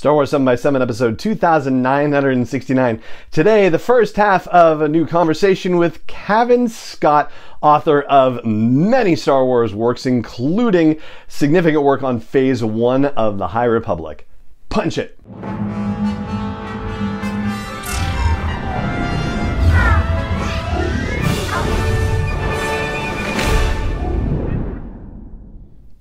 Star Wars 7 by 7 episode 2969. Today, the first half of a new conversation with Cavan Scott, author of many Star Wars works, including significant work on Phase 1 of the High Republic. Punch it!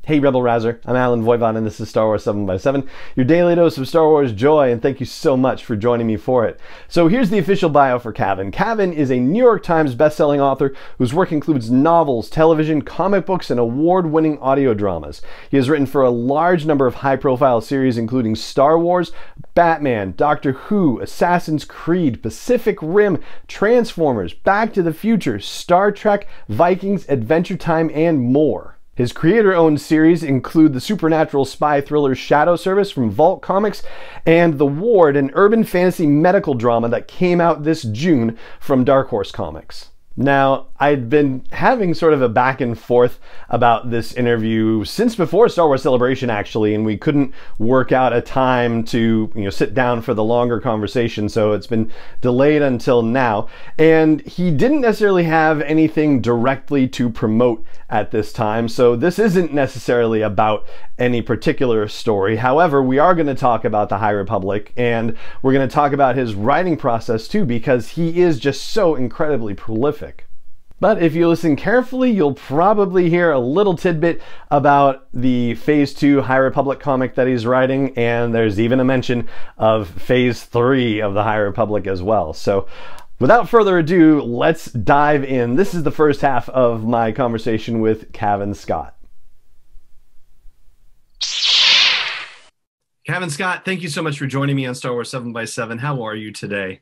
Hey Rebel Rouser, I'm Alan Voivod and this is Star Wars 7 by 7, your daily dose of Star Wars joy, and thank you so much for joining me for it. So here's the official bio for Cavan. Cavan is a New York Times best-selling author whose work includes novels, television, comic books, and award-winning audio dramas. He has written for a large number of high-profile series including Star Wars, Batman, Doctor Who, Assassin's Creed, Pacific Rim, Transformers, Back to the Future, Star Trek, Vikings, Adventure Time, and more. His creator-owned series include the supernatural spy thriller Shadow Service from Vault Comics and The Ward, an urban fantasy medical drama that came out this June from Dark Horse Comics. Now, I'd been having sort of a back and forth about this interview since before Star Wars Celebration, actually, and we couldn't work out a time to, sit down for the longer conversation, so it's been delayed until now. And he didn't necessarily have anything directly to promote at this time, so this isn't necessarily about any particular story. However, we are going to talk about the High Republic, and we're going to talk about his writing process too, because he is just so incredibly prolific. But if you listen carefully, you'll probably hear a little tidbit about the Phase 2 High Republic comic that he's writing, and there's even a mention of Phase 3 of the High Republic as well. So without further ado, let's dive in. This is the first half of my conversation with Cavan Scott. Cavan Scott, thank you so much for joining me on Star Wars 7 by 7. How are you today?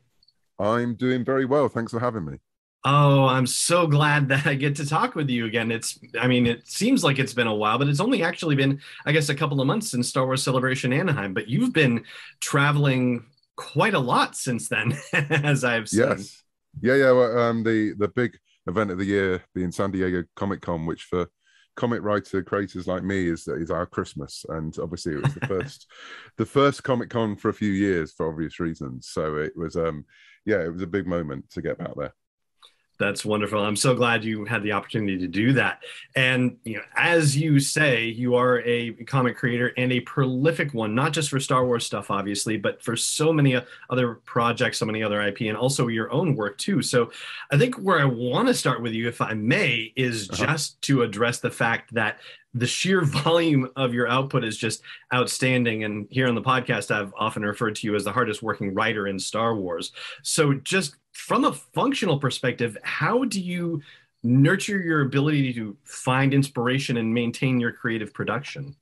I'm doing very well. Thanks for having me. Oh, I'm so glad that I get to talk with you again. It seems like it's been a while, but it's only actually been, I guess, a couple of months since Star Wars Celebration Anaheim. But you've been traveling quite a lot since then, as I've seen. Yes. Yeah. Well, the big event of the year being San Diego Comic Con, which for comic writer creators like me is our Christmas, and obviously it was the first Comic Con for a few years for obvious reasons. So it was it was a big moment to get back there. That's wonderful. I'm so glad you had the opportunity to do that. And as you say, you are a comic creator and a prolific one, not just for Star Wars stuff, obviously, but for so many other projects, so many other IP, and also your own work too. So I think where I want to start with you, if I may, is just to address the fact that the sheer volume of your output is just outstanding. And here on the podcast, I've often referred to you as the hardest working writer in Star Wars. So just from a functional perspective, how do you nurture your ability to find inspiration and maintain your creative production?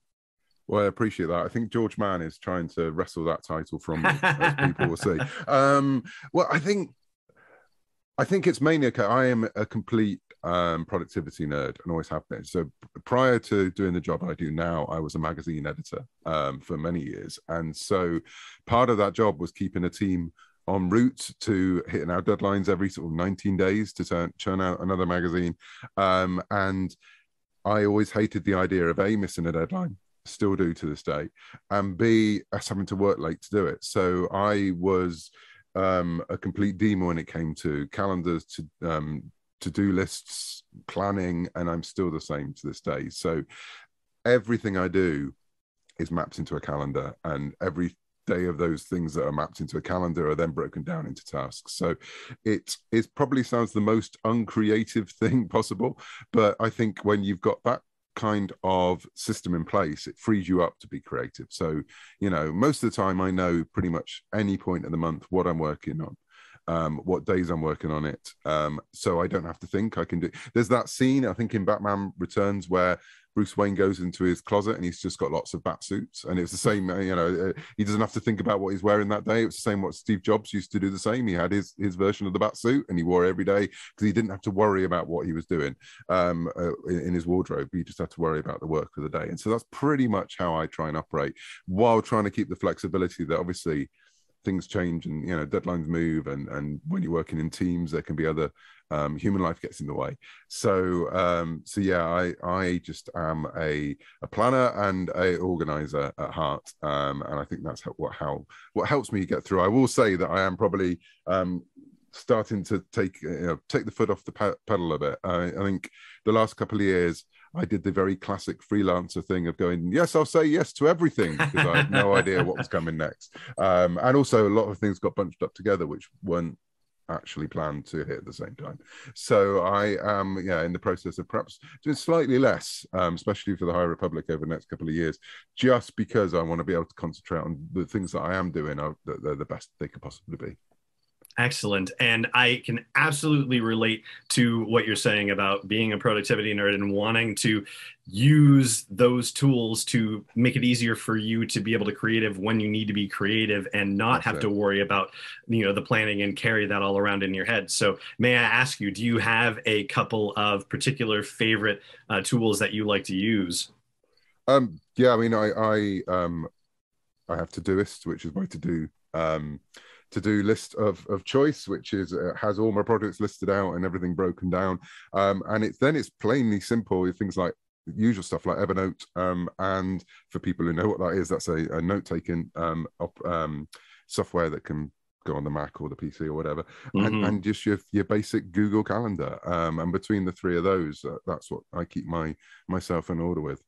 Well, I appreciate that. I think George Mann is trying to wrestle that title from me, as people will say. Well, I think it's mainly okay. I am a complete productivity nerd and always have been. So prior to doing the job I do now, I was a magazine editor for many years. And so part of that job was keeping a team en route to hitting our deadlines every sort of 19 days to churn out another magazine. And I always hated the idea of A, missing a deadline, still do to this day, and B, us having to work late to do it. So I was a complete demon when it came to calendars, to-do lists, planning, and I'm still the same to this day. So everything I do is mapped into a calendar, and every day of those things that are mapped into a calendar are then broken down into tasks. So it probably sounds the most uncreative thing possible, but I think when you've got that kind of system in place, it frees you up to be creative. So most of the time I know pretty much any point of the month what I'm working on, what days I'm working on it, so I don't have to think. I can do. There's that scene, I think, in Batman Returns where Bruce Wayne goes into his closet and he's just got lots of bat suits, and it's the same. He doesn't have to think about what he's wearing that day. It's the same what Steve Jobs used to do. The same. He had his version of the bat suit and he wore it every day because he didn't have to worry about what he was doing in his wardrobe. He just had to worry about the work of the day. And so that's pretty much how I try and operate, while trying to keep the flexibility that obviously things change and deadlines move, and when you're working in teams, there can be other human life gets in the way. So yeah, I just am a planner and a organizer at heart, and I think that's what helps me get through. I will say that I am probably starting to take the foot off the pedal a bit. I think the last couple of years I did the very classic freelancer thing of going, yes, I'll say yes to everything, because I had no idea what was coming next. And also a lot of things got bunched up together which weren't actually planned to hit at the same time. So I am in the process of perhaps doing slightly less, especially for the High Republic over the next couple of years, just because I want to be able to concentrate on the things that I am doing, that they're the best they could possibly be. Excellent. And I can absolutely relate to what you're saying about being a productivity nerd and wanting to use those tools to make it easier for you to be able to creative when you need to be creative and not have to worry about, the planning and carry that all around in your head. So may I ask you, do you have a couple of particular favorite tools that you like to use? Yeah, I mean, I have Todoist, which is my to-do list of choice, which is has all my projects listed out and everything broken down, and it's plainly simple. Things like usual stuff like Evernote, and for people who know what that is, that's a note-taking software that can go on the Mac or the PC or whatever, and just your basic Google Calendar, and between the three of those, that's what I keep myself in order with.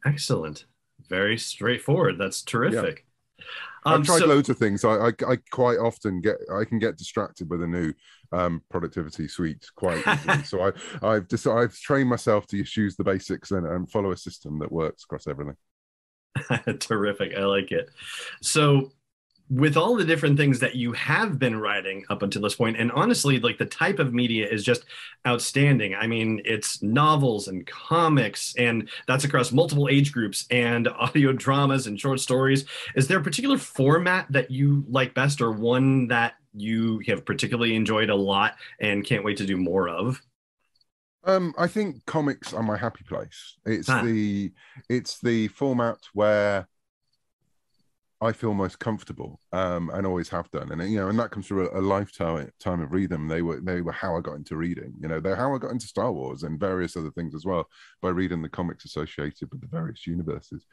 Excellent. Very straightforward. That's terrific. Yeah. I've tried loads of things. I quite often can get distracted with a new productivity suite quite easily. So I've trained myself to just use the basics and follow a system that works across everything. Terrific. I like it. So with all the different things that you have been writing up until this point, and honestly, like the type of media is just outstanding. I mean, it's novels and comics, and that's across multiple age groups, and audio dramas and short stories. Is there a particular format that you like best, or one that you have particularly enjoyed a lot and can't wait to do more of? I think comics are my happy place. It's the format where I feel most comfortable, and always have done, and that comes through a lifetime of reading. They were how I got into reading. They're how I got into Star Wars and various other things as well, by reading the comics associated with the various universes.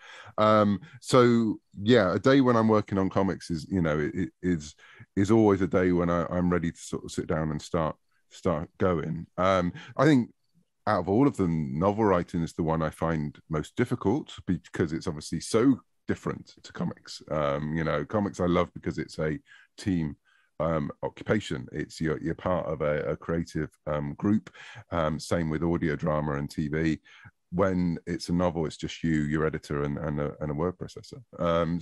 So yeah, a day when I'm working on comics is always a day when I'm ready to sort of sit down and start going. I think out of all of them, novel writing is the one I find most difficult, because it's obviously so different to comics. Comics I love because it's a team occupation. It's you're part of a creative group. Same with audio drama and TV. When it's a novel, it's just you, your editor, and a word processor.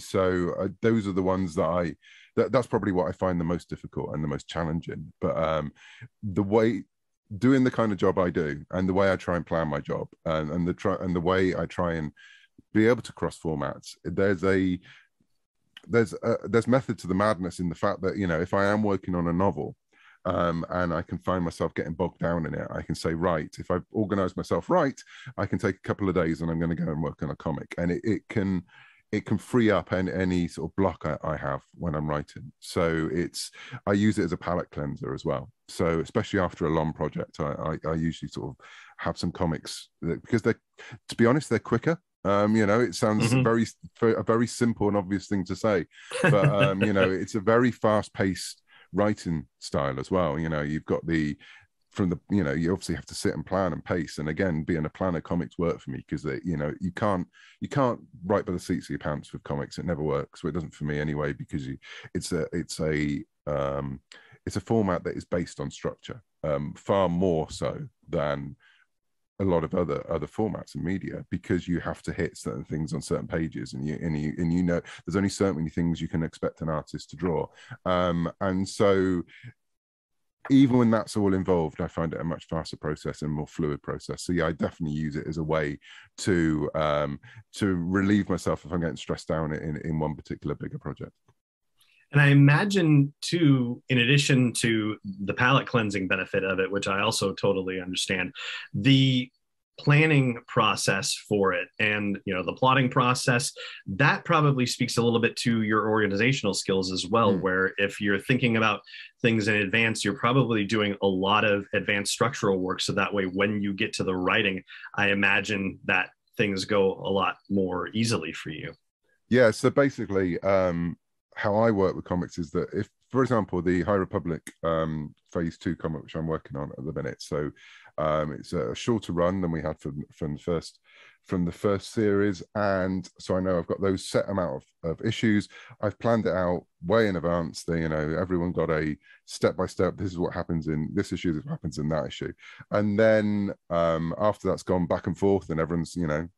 So those are the ones that's probably what I find the most difficult and the most challenging. But doing the kind of job I do, and the way I try and plan my job, and the way I try and be able to cross formats, there's method to the madness in the fact that if I am working on a novel, and I can find myself getting bogged down in it, I can say, right, if I've organized myself right, I can take a couple of days and I'm going to go and work on a comic, and it can free up any sort of block I have when I'm writing. So I use it as a palate cleanser as well. So especially after a long project, I usually sort of have some comics because to be honest, they're quicker. It sounds a very simple and obvious thing to say, but it's a very fast-paced writing style as well. You've got you obviously have to sit and plan and pace. And again, being a planner, comics work for me because you can't write by the seats of your pants with comics. It never works. Well, it doesn't for me anyway, because it's a format that is based on structure, far more so than a lot of other formats in media, because you have to hit certain things on certain pages, and there's only certain many things you can expect an artist to draw, and so even when that's all involved, I find it a much faster process and more fluid process. So yeah, I definitely use it as a way to relieve myself if I'm getting stressed down in one particular bigger project. And I imagine, too, in addition to the palate cleansing benefit of it, which I also totally understand, the planning process for it and, you know, the plotting process, that probably speaks a little bit to your organizational skills as well, where if you're thinking about things in advance, you're probably doing a lot of advanced structural work. So that way, when you get to the writing, I imagine that things go a lot more easily for you. Yeah. So basically, how I work with comics is that if, for example, the High Republic phase 2 comic, which I'm working on at the minute, so it's a shorter run than we had from the first series, and so I know I've got those set amount of issues. I've planned it out way in advance. You know, everyone got a step by step. This is what happens in this issue. This is what happens in that issue, and then after that's gone back and forth, and everyone's, you know,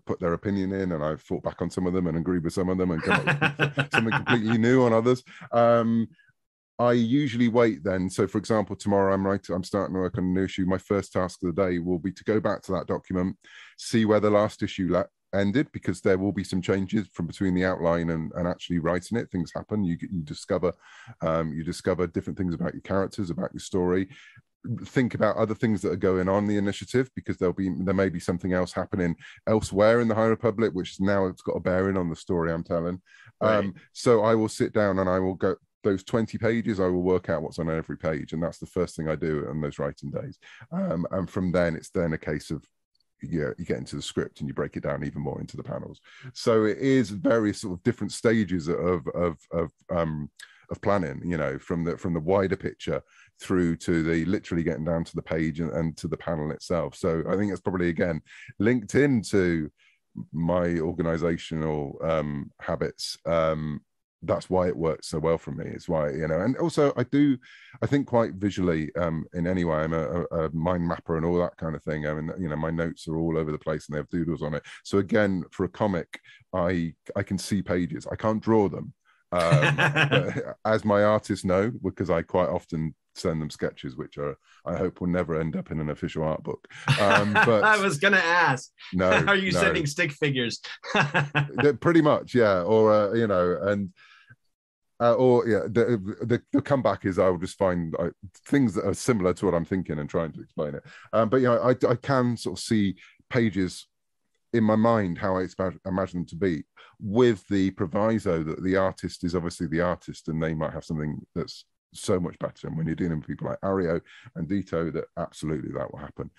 put their opinion in, and I've fought back on some of them and agreed with some of them and come up with something completely new on others. I usually wait then. So for example, tomorrow I'm starting to work on a new issue. My first task of the day will be to go back to that document, see where the last issue ended, because there will be some changes from between the outline and actually writing it. Things happen. You discover different things about your characters, about your story. Think about other things that are going on in the initiative, because there may be something else happening elsewhere in the High Republic, which now it's got a bearing on the story I'm telling. Right. So I will sit down and I will go those 20 pages. I will work out what's on every page, and that's the first thing I do on those writing days. And from then, it's then a case of, you get into the script and you break it down even more into the panels. So it is very sort of different stages of planning, you know, from the wider picture through to the literally getting down to the page and to the panel itself. So I think it's probably, again, linked into my organizational habits. That's why it works so well for me. It's why, you know, and also I think quite visually in any way. I'm a mind mapper and all that kind of thing. I mean, you know, my notes are all over the place and they have doodles on it. So again, for a comic, I can see pages. I can't draw them. But as my artists know, because I quite often send them sketches, which I hope will never end up in an official art book. But I was gonna ask, no, are you sending stick figures? Pretty much, yeah. Or you know, and or yeah, the comeback is I'll just find things that are similar to what I'm thinking and trying to explain it. But you know, I can sort of see pages in my mind how I imagine them to be, with the proviso that the artist is obviously the artist, and they might have something that's so much better. And when you're dealing with people like Ario and Dito, that absolutely that will happen.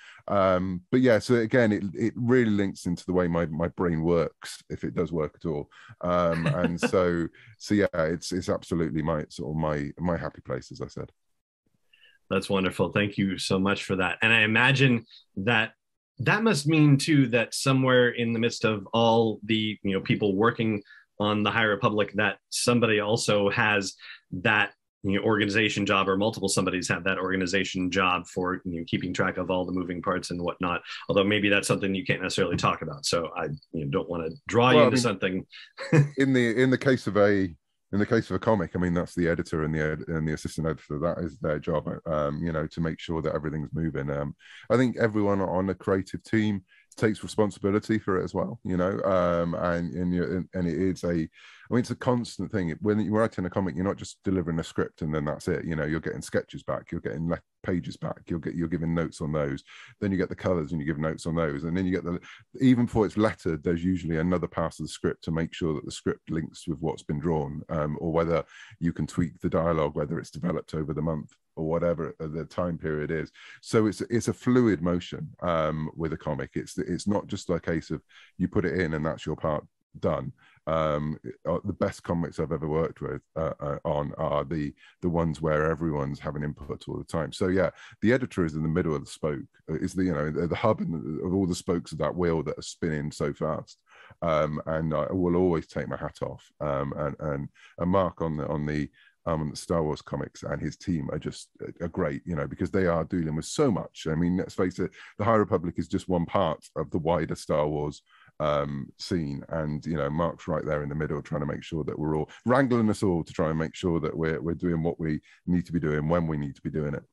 But yeah, so again, it really links into the way my brain works, if it does work at all. And so yeah, it's absolutely my sort of my happy place, as I said. That's wonderful. Thank you so much for that. And I imagine that must mean too that somewhere in the midst of all the, you know, people working on the High Republic, that somebody also has that, you know, organization job, or multiple somebody's have that organization job for, you know, keeping track of all the moving parts and whatnot. Although maybe that's something you can't necessarily talk about. So I, you know, don't want to draw you into something. in the case of a comic, I mean, that's the editor and the assistant editor. That is their job, you know, to make sure that everything's moving. I think everyone on a creative team takes responsibility for it as well, you know, and it is it's a constant thing. When you're writing a comic, you're not just delivering a script and then that's it. You know, you're getting sketches back, you're getting pages back, you're giving notes on those, then you get the colors and you give notes on those, and then you get even before it's lettered, there's usually another pass of the script to make sure that the script links with what's been drawn, or whether you can tweak the dialogue, whether it's developed over the month or whatever the time period is. So it's a fluid motion with a comic. It's not just a case of you put it in and that's your part done. The best comics I've ever worked with on are the ones where everyone's having input all the time. So yeah, the editor is in the middle of the spoke, is the hub of all the spokes of that wheel that are spinning so fast. And I will always take my hat off. And Mark on the Star Wars comics and his team are great, you know, because they are dealing with so much. I mean, let's face it, the High Republic is just one part of the wider Star Wars scene, and you know, Mark's right there in the middle, trying to make sure that we're all wrangling us all to try and make sure that we're doing what we need to be doing when we need to be doing it.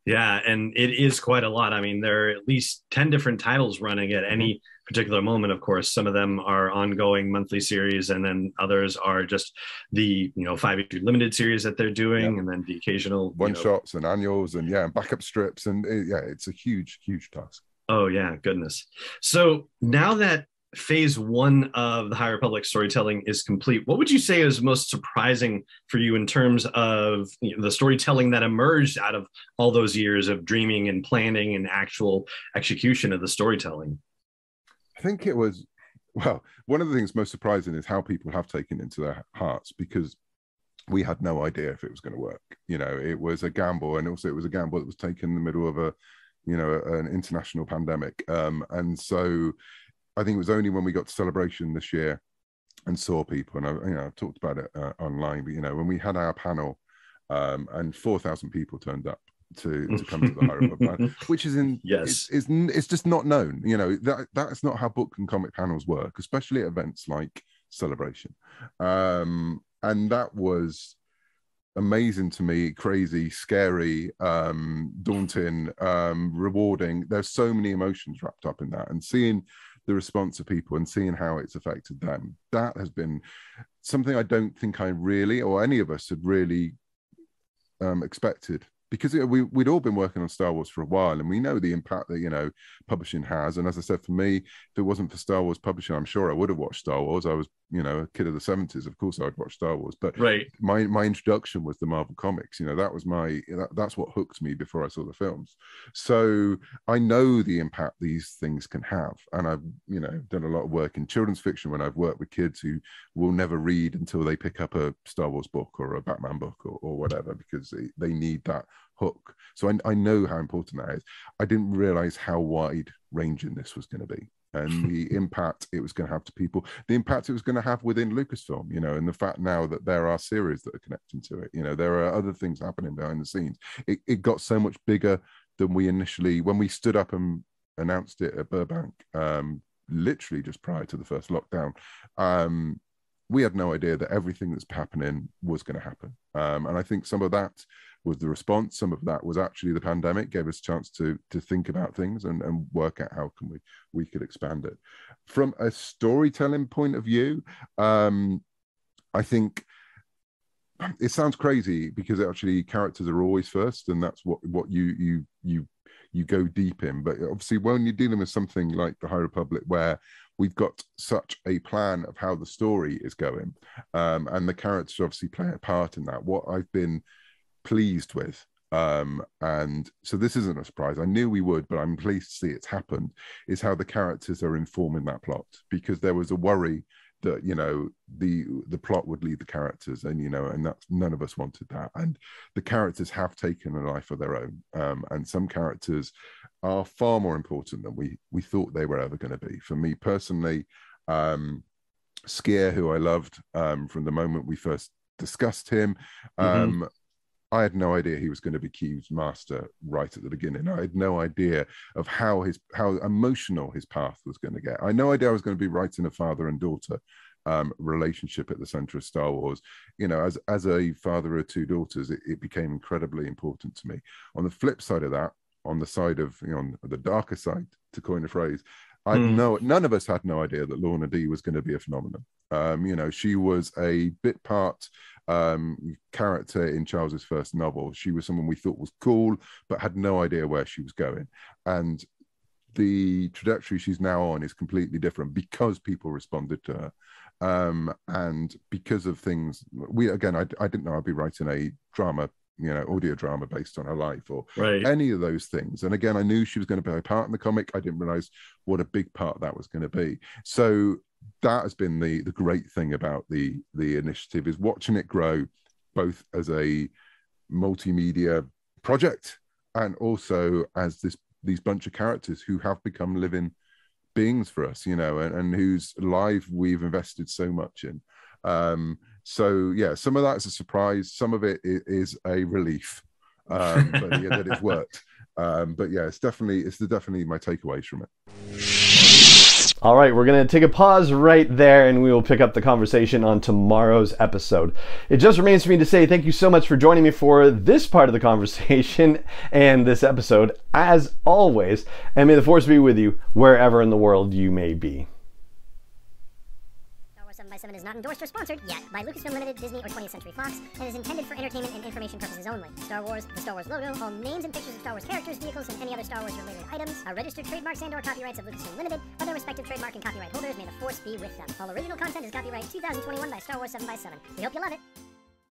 Yeah, and it is quite a lot. I mean, there are at least 10 different titles running at any particular moment. Of course, some of them are ongoing monthly series, and then others are just the, you know, 5-issue limited series that they're doing, and then the occasional one shots and annuals and and backup strips, and it's a huge task. Oh yeah, goodness. So now that phase one of the High Republic storytelling is complete, what would you say is most surprising for you in terms of the storytelling that emerged out of all those years of dreaming and planning and actual execution of the storytelling? I think it was, well, one of the things most surprising is how people have taken it into their hearts, because we had no idea if it was going to work. You know, it was a gamble, and also it was a gamble that was taken in the middle of a, you know, an international pandemic. And so I think it was only when we got to Celebration this year and saw people, and I've talked about it online, but, you know, when we had our panel, and 4,000 people turned up to come to the High Republic, which is yes, it's just not known. You know, that's not how book and comic panels work, especially at events like Celebration. And that was amazing to me, crazy, scary, daunting, rewarding. There's so many emotions wrapped up in that, and seeing the response of people and seeing how it's affected them, that has been something I don't think I really, or any of us had really expected, because we'd all been working on Star Wars for a while, and we know the impact that, you know, publishing has. And as I said, for me, if it wasn't for Star Wars publishing, I'm sure I would have watched Star Wars. I was, you know, a kid of the 70s. Of course I'd watch Star Wars, but right, my introduction was the Marvel comics. You know, that was that's what hooked me before I saw the films. So I know the impact these things can have, and I've, you know, done a lot of work in children's fiction when I've worked with kids who will never read until they pick up a Star Wars book or a Batman book or whatever, because they need that hook. So I know how important that is. I didn't realize how wide ranging this was going to be, and the impact it was going to have to people, the impact it was going to have within Lucasfilm, you know, and the fact now that there are series that are connecting to it, you know, there are other things happening behind the scenes. It got so much bigger than we initially, when we stood up and announced it at Burbank, literally just prior to the first lockdown. We had no idea that everything that's happening was going to happen. And I think some of that was the response. Some of that was actually the pandemic gave us a chance to think about things and work out how can we could expand it. From a storytelling point of view, I think it sounds crazy, because actually characters are always first, and that's what you go deep in. But obviously when you're dealing with something like the High Republic, where we've got such a plan of how the story is going, and the characters obviously play a part in that, what I've been pleased with, and so this isn't a surprise, I knew we would, but I'm pleased to see it's happened, is how the characters are informing that plot. Because there was a worry that, you know, the plot would lead the characters, and, you know, and that's, none of us wanted that. And the characters have taken a life of their own, and some characters are far more important than we thought they were ever going to be. For me personally, Skier, who I loved from the moment we first discussed him, I had no idea he was going to be Kyve's master right at the beginning. I had no idea of how emotional his path was going to get. I had no idea I was going to be writing a father and daughter relationship at the center of Star Wars. You know, as a father of two daughters, it became incredibly important to me. On the flip side of that, on the side of, you know, on the darker side, to coin a phrase, none of us had no idea that Lorna Dee was going to be a phenomenon. You know, she was a bit part character in Charles's first novel. She was someone we thought was cool, but had no idea where she was going. And the trajectory she's now on is completely different because people responded to her. And because of things, I didn't know I'd be writing a drama, you know, audio drama based on her life or any of those things. And again, I knew she was going to be a part in the comic. I didn't realize what a big part that was going to be. So that has been the great thing about the initiative, is watching it grow, both as a multimedia project and also as these bunch of characters who have become living beings for us, you know, and whose life we've invested so much in. So yeah, some of that is a surprise, some of it is a relief, but yeah, that it's worked. But yeah, it's definitely my takeaways from it. All right, we're going to take a pause right there, and we will pick up the conversation on tomorrow's episode. It just remains for me to say thank you so much for joining me for this part of the conversation and this episode, as always, and may the Force be with you wherever in the world you may be. 7x7 is not endorsed or sponsored yet by Lucasfilm Limited, Disney, or 20th Century Fox, and is intended for entertainment and information purposes only. Star Wars, the Star Wars logo, all names and pictures of Star Wars characters, vehicles, and any other Star Wars related items are registered trademarks and/or copyrights of Lucasfilm Limited, or their respective trademark and copyright holders. May the force be with them. All original content is copyright 2021 by Star Wars 7x7. We hope you love it.